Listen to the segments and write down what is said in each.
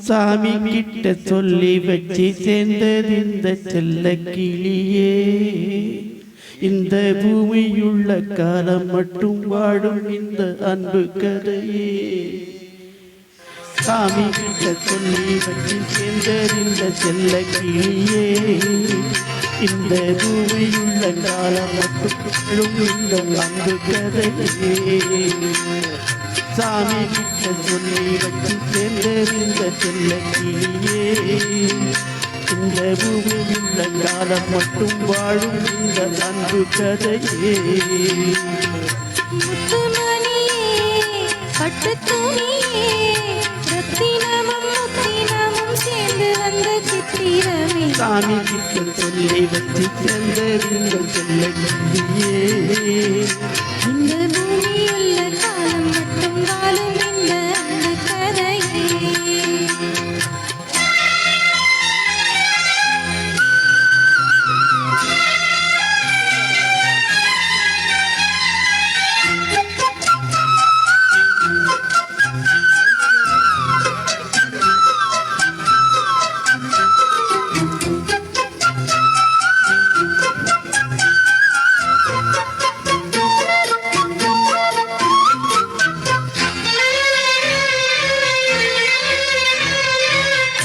சாமி கிட்ட சொல்லி வச்சு சேர்ந்தது இந்த செல்ல கிளியே. இந்த பூமியுள்ள காலம் மட்டும் வாழும் இந்த அன்பு கதையே. சாமி கிட்ட சொல்லி வச்சு சேர்ந்தது இந்த செல்ல கிளியே. இந்த பூமியுள்ள காலம் மட்டும் வாழும் இந்த அன்பு கதையே. சாமி கிட்ட சொல்லி வச்சு சேர்ந்த செல்ல கிளியே. இந்த பூமியுள்ள காலம் மட்டும் வாழும் இந்த அன்பு கதையே. சாமி கிட்ட சொல்லி வச்சு சேர்ந்த செல்ல கிளியே. இந்த பூமியுள்ள காலம் மட்டும் வாழும் இந்த அன்பு கதையே.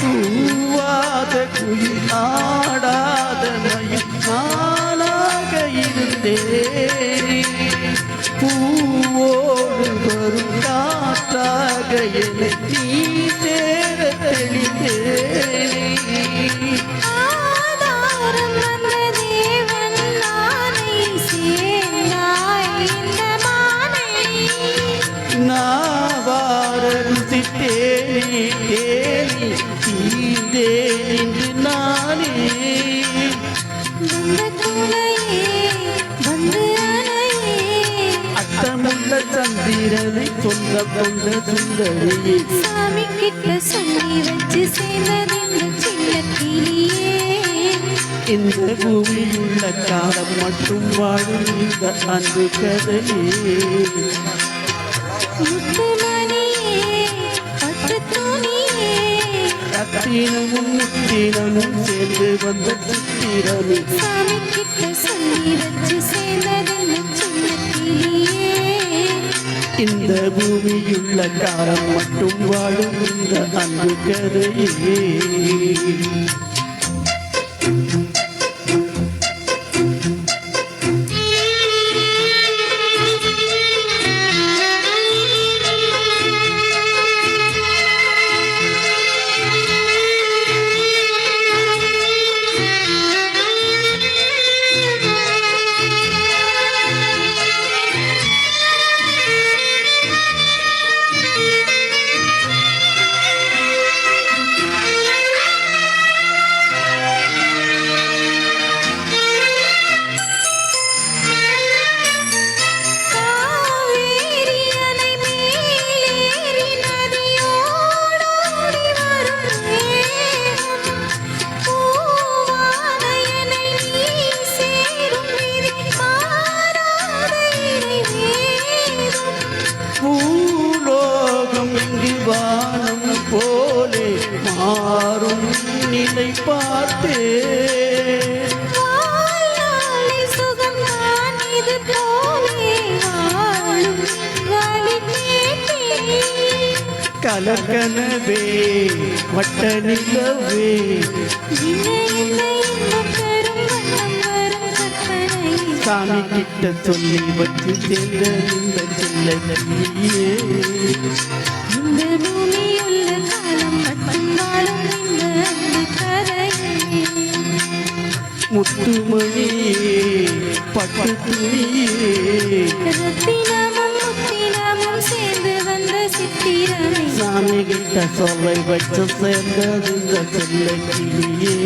பூவாத குயில் ஆடாத மயில் நாளாக இருந்தேன். பூவோடு வரும் காற்றாக என்னை நீ சேர தெளிந்தேன். நாவார ருசித்தேனே தேனி தீந்தேன் என்று நானே. அத்தமுள்ள சந்திரனை சொந்த கொண்ட சுந்தரியே. சாமி கிட்ட சொல்லி வச்சு சேர்ந்தது சின்ன கிளியே. இந்த பூமியுள்ள காலம் மட்டும் வாழும் இந்த அன்பு கதையே. ரத்தினமும் முத்தினமும் சேர்ந்து வந்த சித்திரமே. சாமி கிட்ட சொல்லி வச்சு சேர்ந்தது சின்ன கிளியே. இந்த பூமியுள்ள காலம் மட்டும் வாழும் இந்த அன்பு கதையே. பூலோகம் இங்கு வானம் போலே மாறும் நிலை பார்த்தே. கலக்கனவே வட்ட நிலவே. சாமி கிட்ட சொல்லி வச்சு சேர்ந்த செல்ல கிளியே. இந்த பூமியுள்ள காலம் மட்டும் வாழும் இந்த அன்பு கதையே. முத்துமணியே பட்டு துணியே. ரத்தினமும் முத்தினமும் சேர்ந்து வந்த சித்திரமே. சாமி கிட்ட சொல்லை வச்சு சேர்ந்தது செல்ல கிளியே.